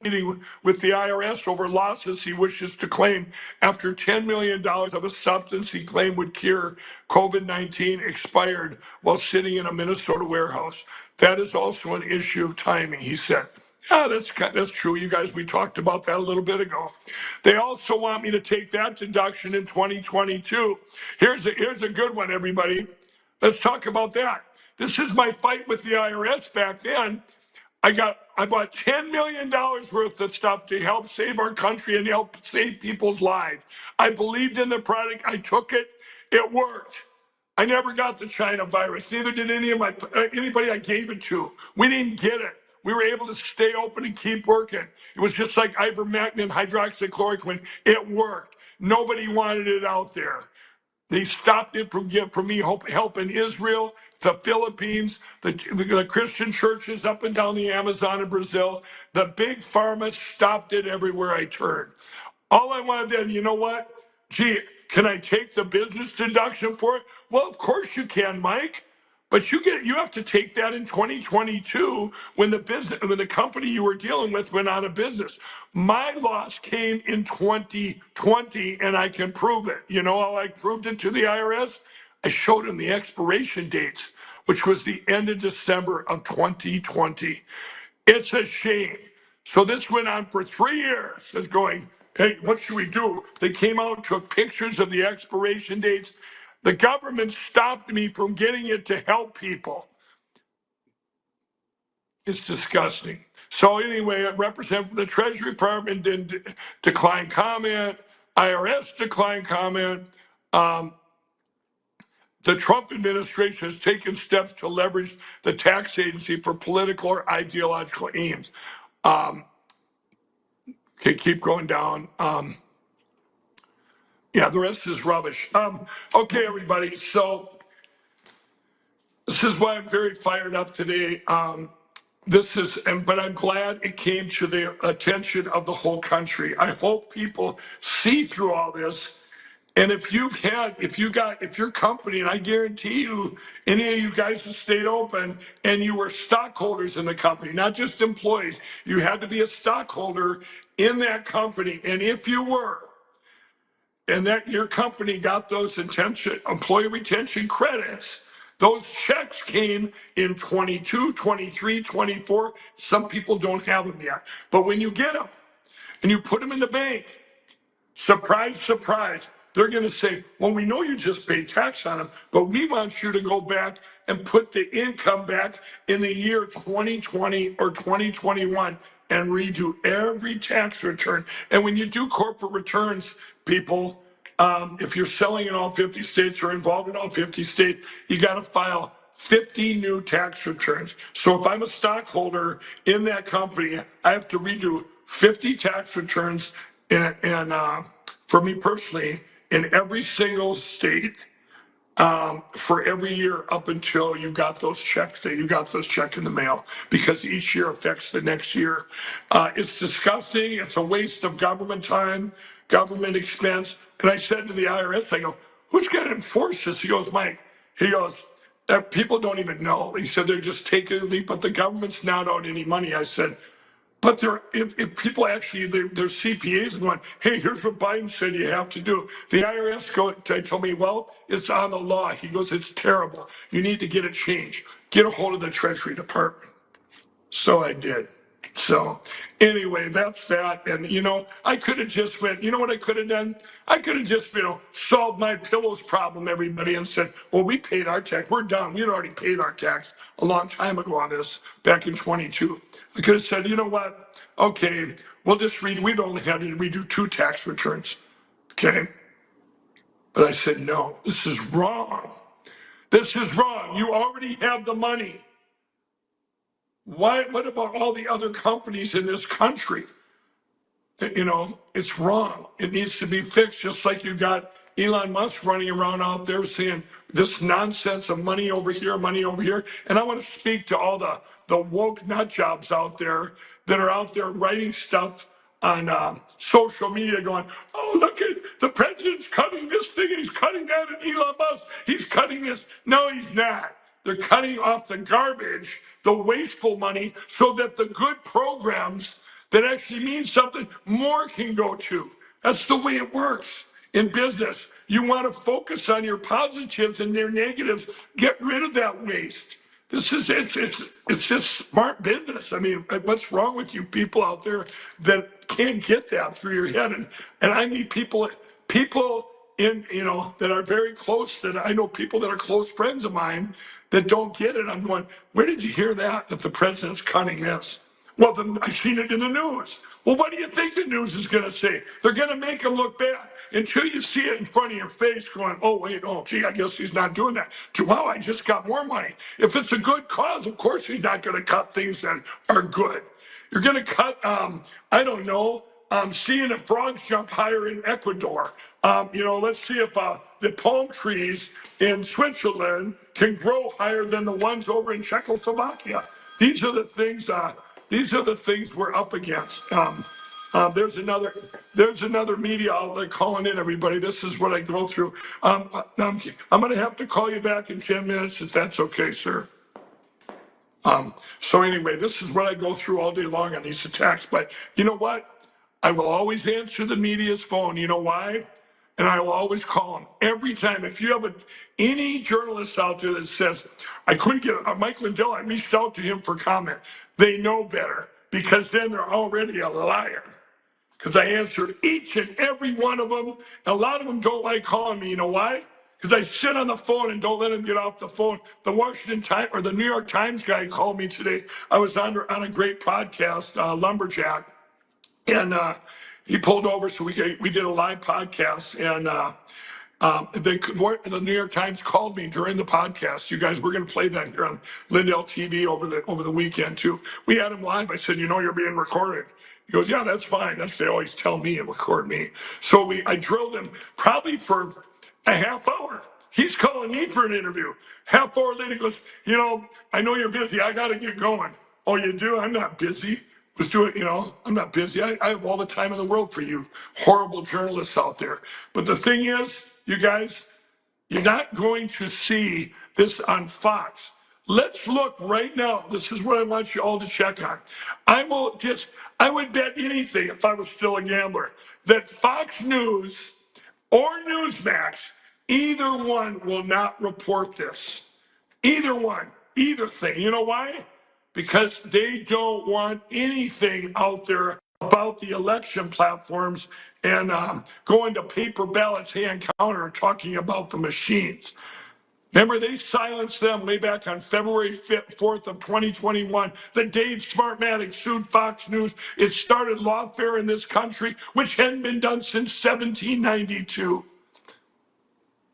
meeting with the IRS over losses he wishes to claim after $10 million of a substance he claimed would cure COVID-19 expired while sitting in a Minnesota warehouse. That is also an issue of timing, he said. Yeah, that's true. You guys, we talked about that a little bit ago. They also want me to take that deduction in 2022. Here's a good one, everybody. Let's talk about that. This is my fight with the IRS back then. I bought $10 million worth of stuff to help save our country and help save people's lives. I believed in the product. I took it. It worked. I never got the China virus. Neither did anybody I gave it to. We didn't get it. We were able to stay open and keep working. It was just like ivermectin and hydroxychloroquine. It worked. Nobody wanted it out there. They stopped it from me helping Israel, the Philippines, the Christian churches up and down the Amazon in Brazil. The big pharma stopped it everywhere I turned. All I wanted then, you know what? Gee, can I take the business deduction for it? Well, of course you can, Mike. But you have to take that in 2022 when the company you were dealing with went out of business. My loss came in 2020, and I can prove it. You know how I proved it to the IRS? I showed them the expiration dates, which was the end of December of 2020. It's a shame. So this went on for 3 years. It's going, hey, what should we do? They came out and took pictures of the expiration dates. The government stopped me from getting it to help people. It's disgusting. So anyway, a representative from the Treasury Department didn't decline comment. IRS declined comment. The Trump administration has taken steps to leverage the tax agency for political or ideological aims. Okay, keep going down. Yeah, the rest is rubbish. Okay, everybody. So this is why I'm very fired up today. But I'm glad it came to the attention of the whole country. I hope people see through all this. And if your company, and I guarantee you, any of you guys that stayed open and you were stockholders in the company, not just employees, you had to be a stockholder in that company. And if you were, and that your company got those employee retention credits, Those checks came in 22, 23, 24. Some people don't have them yet. But when you get them and you put them in the bank, surprise, surprise, they're going to say, well, we know you just paid tax on them, but we want you to go back and put the income back in the year 2020 or 2021 and redo every tax return. And when you do corporate returns, people, if you're selling in all 50 states or involved in all 50 states, you got to file 50 new tax returns. So if I'm a stockholder in that company, I have to redo 50 tax returns and for me personally, in every single state for every year up until you got those checks, that you got those checks in the mail, because each year affects the next year. It's disgusting. It's a waste of government time, government expense. And I said to the IRS, I go, who's going to enforce this? He goes, Mike, he goes, people don't even know. He said, they're just taking a leap, but the government's not out any money. I said, but if people actually, their CPAs are going, hey, here's what Biden said you have to do. The IRS told me, well, it's on the law. He goes, it's terrible. You need to get it changed. Get a hold of the Treasury Department. So I did. So anyway, that's that. And, I could have just went, you know what I could have done? I could have just, solved my pillows problem, everybody, and said, well, we paid our tax. We're done. We had already paid our tax a long time ago on this, back in 22. I could have said, you know what? Okay, we'll just we'd only had to redo 2 tax returns. Okay. But I said, no, this is wrong. This is wrong. You already have the money. What about all the other companies in this country? It's wrong. It needs to be fixed, just like you got Elon Musk running around out there saying this nonsense of money over here, money over here. And I want to speak to all the woke nut jobs out there that are out there writing stuff on social media going, oh, look at the president's cutting this thing and he's cutting that, and Elon Musk, he's cutting this. No, he's not. They're cutting off the garbage, the wasteful money, so that the good programs that actually mean something more can go to. That's the way it works in business. You want to focus on your positives and your negatives. Get rid of that waste. It's just smart business. I mean, what's wrong with you people out there that can't get that through your head? And I need people in, that are very close, that I know people that are close friends of mine that don't get it. I'm going, where did you hear that the president's cutting this? Well, then I've seen it in the news. Well, what do you think the news is going to say? They're going to make them look bad until you see it in front of your face going, oh, wait, oh, gee, I guess he's not doing that. Wow, I just got more money. If it's a good cause, of course he's not going to cut things that are good. You're going to cut, I don't know, seeing if frogs jump higher in Ecuador. Let's see if the palm trees in Switzerland can grow higher than the ones over in Czechoslovakia. These are the things. These are the things we're up against. There's another media outlet calling in, everybody. This is what I go through. I'm going to have to call you back in 10 minutes if that's okay, sir. So anyway, this is what I go through all day long on these attacks. But you know what? I will always answer the media's phone. You know why? And I will always call them every time. If you have any journalist out there that says, I couldn't get Mike Lindell, I reached out to him for comment, they know better, because then they're already a liar. Because I answered each and every one of them. A lot of them don't like calling me. You know why? Because I sit on the phone and don't let them get off the phone. The Washington Times or the New York Times guy called me today. I was on a great podcast, Lumberjack, and he pulled over, so we did a live podcast, and the New York Times called me during the podcast. You guys, we're going to play that here on Lindell TV over the weekend too. We had him live. I said, you're being recorded. He goes, yeah, that's fine. That's they always tell me and record me. So I drilled him probably for a half hour. He's calling me for an interview. Half hour later, he goes, I know you're busy. I got to get going. Oh, you do? I'm not busy. I'm not busy. I have all the time in the world for you horrible journalists out there. But the thing is, you guys, you're not going to see this on Fox. Let's look right now. This is what I want you all to check on. I would bet anything, if I was still a gambler, that Fox News or Newsmax, either one will not report this. Either one, either thing. You know why? Because they don't want anything out there about the election platforms and going to paper ballots, hand counter, talking about the machines. Remember, they silenced them way back on February 4th of 2021. The day Smartmatic sued Fox News, it started lawfare in this country, which hadn't been done since 1792.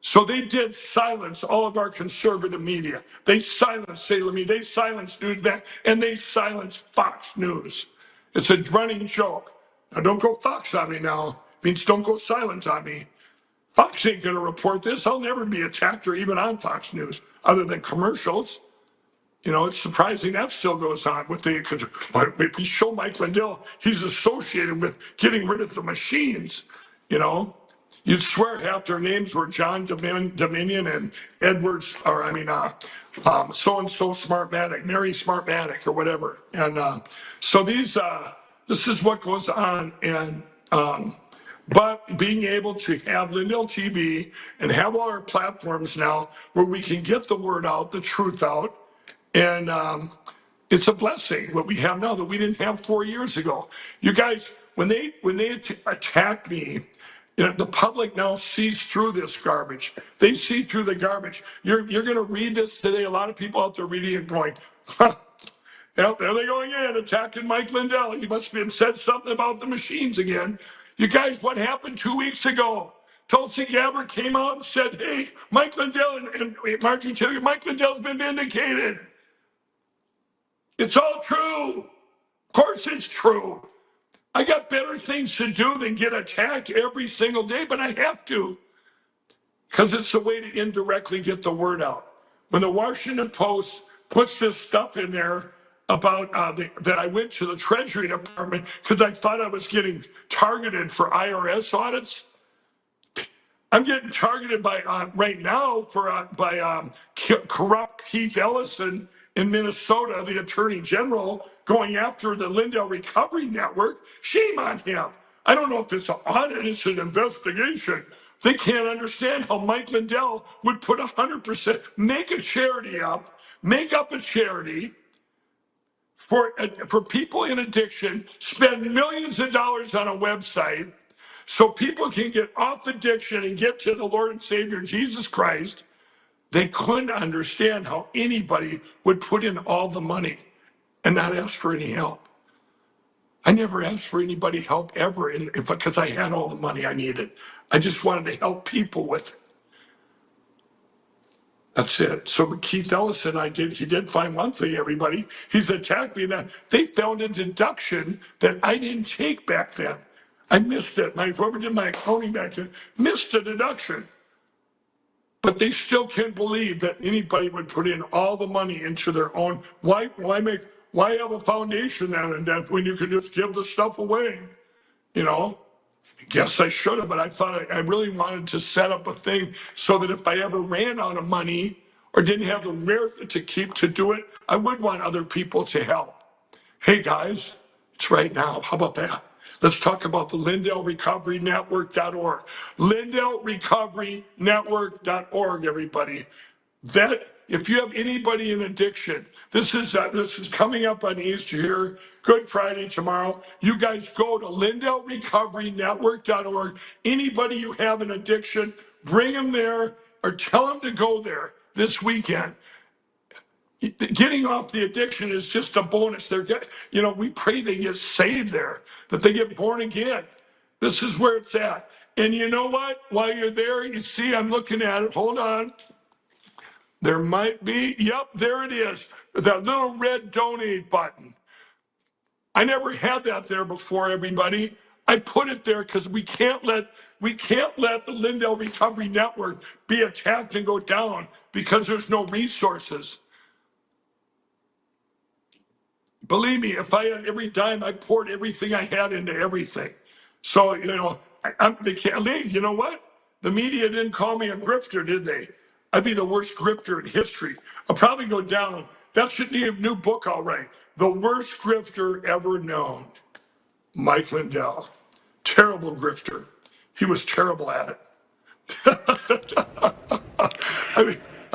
So they did silence all of our conservative media. They silenced Salem, they silenced Newsmax, and they silenced Fox News. It's a running joke. Now don't go Fox on me now. It means don't go silent on me. Fox ain't gonna report this. I'll never be attacked or even on Fox News, other than commercials. You know, it's surprising that still goes on with the, because if you show Mike Lindell, he's associated with getting rid of the machines, you know. You'd swear half their names were John Dominion and Edwards, or so-and-so Smartmatic, Mary Smartmatic or whatever. And so this is what goes on. And, but being able to have Lindell TV and have all our platforms now where we can get the word out, the truth out, and it's a blessing what we have now that we didn't have 4 years ago. You guys, when they attack me, you know, the public now sees through this garbage. They see through the garbage. You're going to read this today. A lot of people out there reading it going, huh, there they go again, attacking Mike Lindell. He must have said something about the machines again. You guys, what happened 2 weeks ago? Tulsi Gabbard came out and said, hey, Mike Lindell and Marjorie Taylor, Mike Lindell's been vindicated. It's all true. Of course it's true. I got better things to do than get attacked every single day, but I have to because it's a way to indirectly get the word out. When the Washington Post puts this stuff in there about that I went to the Treasury Department because I thought I was getting targeted for IRS audits, I'm getting targeted by right now for by corrupt Keith Ellison in Minnesota, the Attorney General, going after the Lindell Recovery Network. Shame on him. I don't know if it's an audit, it's an investigation. They can't understand how Mike Lindell would put 100%, make a charity up, make up a charity for people in addiction, spend millions of dollars on a website so people can get off addiction and get to the Lord and Savior Jesus Christ. They couldn't understand how anybody would put in all the money and not ask for any help. I never asked for anybody help ever because I had all the money I needed. I just wanted to help people with it. That's it. So Keith Ellison, he did find one thing, everybody. He's attacked me. That they found a deduction that I didn't take back then. I missed it. Whoever did my accounting back then missed the deduction. But they still can't believe that anybody would put in all the money into their own. Why have a foundation then and that when you could just give the stuff away? You know? I guess I should have, but I thought I really wanted to set up a thing so that if I ever ran out of money or didn't have the wherewithal to do it, I would want other people to help. Hey guys, it's right now. How about that? Let's talk about the LindellRecoveryNetwork.org. LindellRecoveryNetwork.org, everybody. That if you have anybody in addiction, this is coming up on Easter here, Good Friday tomorrow. You guys go to LindellRecoveryNetwork.org. Anybody you have an addiction, bring them there or tell them to go there this weekend. Getting off the addiction is just a bonus. We pray they get saved there, that they get born again. This is where it's at. And you know what? While you're there, you see, I'm looking at it. Hold on. There might be, yep, there it is. That little red donate button. I never had that there before, everybody. I put it there because we can't let the Lindell Recovery Network be attacked and go down because there's no resources. Believe me, if I had every dime, I poured everything I had into everything. So, they can't leave. You know what? The media didn't call me a grifter, did they? I'd be the worst grifter in history. I'll probably go down. That should be a new book, all right. The worst grifter ever known. Mike Lindell. Terrible grifter. He was terrible at it.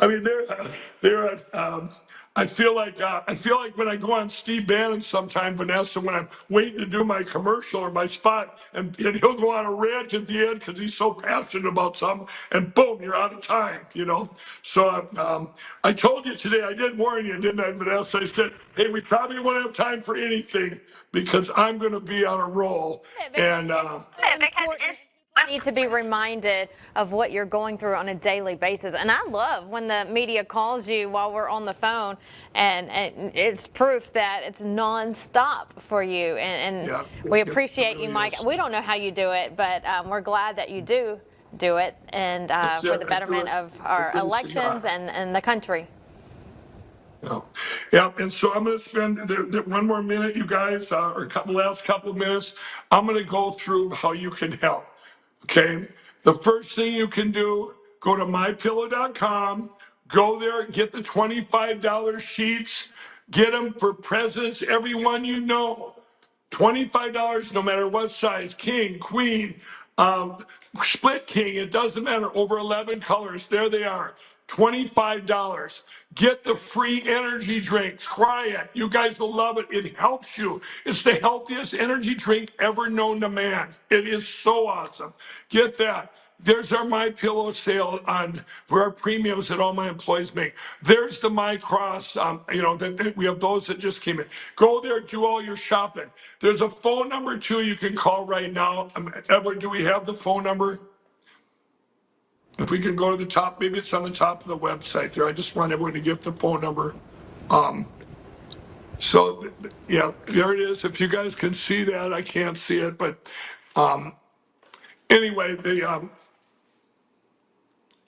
I mean, they're. I feel like when I go on Steve Bannon sometime, Vanessa, when I'm waiting to do my commercial or my spot, and he'll go on a rant at the end because he's so passionate about something, and boom, you're out of time, you know. So I told you today, I did warn you, didn't I, Vanessa? I said, hey, we probably won't have time for anything because I'm going to be on a roll, and. Need to be reminded of what you're going through on a daily basis. And I love when the media calls you while we're on the phone, and it's proof that it's nonstop for you. And Yeah, we appreciate really you, Mike. is. We don't know how you do it, but we're glad that you do it, and for the betterment of our elections and the country. Yeah. Yeah, and so I'm going to spend one more minute, you guys, or last couple of minutes. I'm going to go through how you can help. Okay. The first thing you can do, go to mypillow.com, go there, get the $25 sheets, get them for presents, everyone you know. $25 no matter what size, king, queen, split king, it doesn't matter, over 11 colors, there they are, $25. Get the free energy drink, try it, you guys will love it, it helps you. It's the healthiest energy drink ever known to man. It is so awesome. Get that. There's our My Pillow sale on for our premiums that all my employees make. There's the My Cross, that we have those that just came in. Go there, do all your shopping. There's a phone number too you can call right now. Edward, do we have the phone number? If we can go to the top, maybe it's on the top of the website there. I just want everyone to get the phone number. So yeah, there it is. If you guys can see that, I can't see it, but anyway,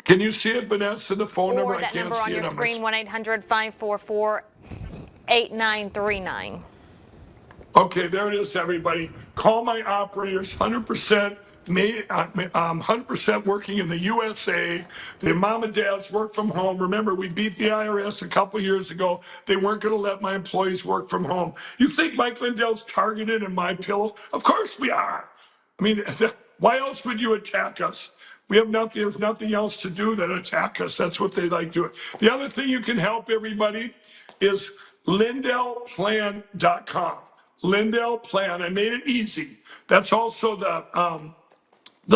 can you see it, Vanessa, the phone number? Or that number on your screen, 1-800-544-8939. Okay, there it is, everybody. Call my operators, 100%. 100% working in the USA. The mom and dads work from home. Remember, we beat the IRS a couple years ago. They weren't going to let my employees work from home. You think Mike Lindell's targeted in my pillow? Of course we are. I mean, why else would you attack us? We have nothing, there's nothing else to do than attack us. That's what they like doing. The other thing you can help everybody is LindellPlan.com. Lindell Plan. I made it easy. That's also the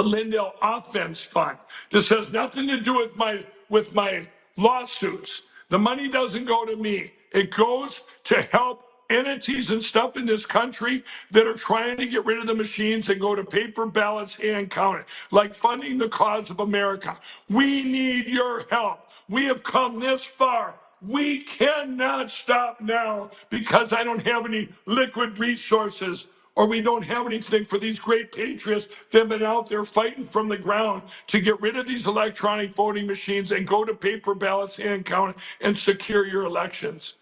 Lindell Offense Fund. This has nothing to do with my lawsuits. The money doesn't go to me. It goes to help entities and stuff in this country that are trying to get rid of the machines and go to paper ballots and count it, like funding the cause of America. We need your help. We have come this far. We cannot stop now because I don't have any liquid resources, or we don't have anything for these great patriots that have been out there fighting from the ground to get rid of these electronic voting machines and go to paper ballots and count and secure your elections.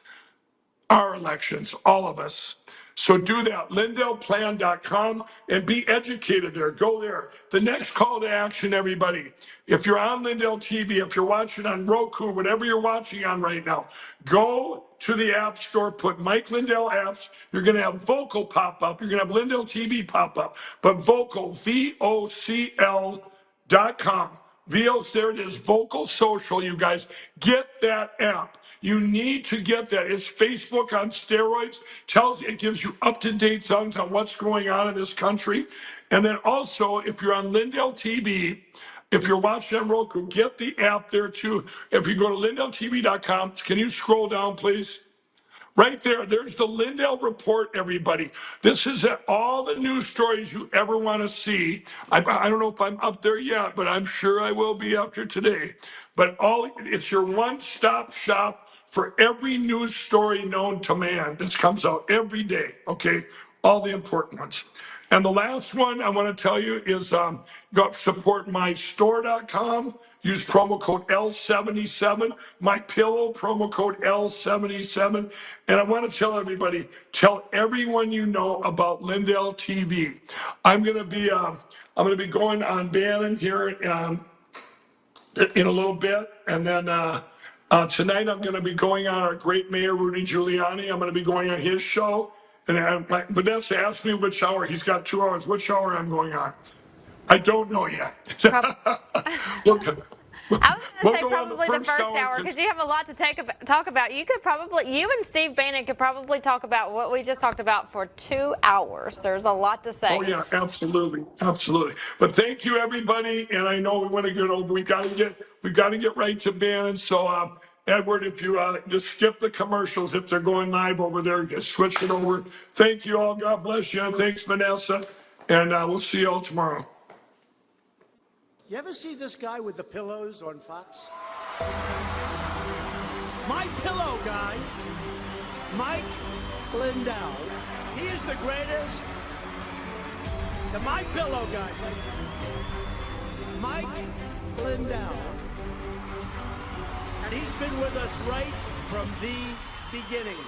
Our elections, all of us. So do that, LindellPlan.com, and be educated there. Go there. The next call to action, everybody, if you're on Lindell TV, if you're watching on Roku, whatever you're watching on right now, go to the App Store, put Mike Lindell apps. You're going to have Vocal pop up. You're going to have Lindell TV pop up. But Vocal, VOCL.com. There it is, Vocal Social, you guys. Get that app. You need to get that. It's Facebook on steroids. It gives you up-to-date things on what's going on in this country. And then also, if you're on Lindell TV, if you're watching on Roku, get the app there too. If you go to lindelltv.com, can you scroll down, please? Right there, there's the Lindell Report, everybody. This is all the news stories you ever want to see. I don't know if I'm up there yet, but I'm sure I will be after today. But it's your one-stop shop for every news story known to man. This comes out every day, okay? All the important ones. And the last one I want to tell you is go support mystore.com. Use promo code L77, My Pillow, promo code L77. And I want to tell everybody, tell everyone you know about Lindell TV. I'm going to be going on Bannon here in a little bit, and then tonight I'm going to be going on our great mayor Rudy Giuliani. I'm going to be going on his show. And Vanessa asked me which hour. He's got 2 hours. Which hour I'm going on? I don't know yet. I was going We'll to say go on the probably the first first hour, hour 'cause- because you have a lot to talk about. You and Steve Bannon could probably talk about what we just talked about for 2 hours. There's a lot to say. Oh yeah, absolutely, absolutely. But thank you, everybody. And I know we want to get over. We got to get right to Bannon. So, Edward, if you just skip the commercials if they're going live over there, just switch it over. Thank you all. God bless you. And thanks, Vanessa. And we'll see you all tomorrow. You ever see this guy with the pillows on Fox? My pillow guy, Mike Lindell. He is the greatest. The My Pillow guy. Mike Lindell. And he's been with us right from the beginning.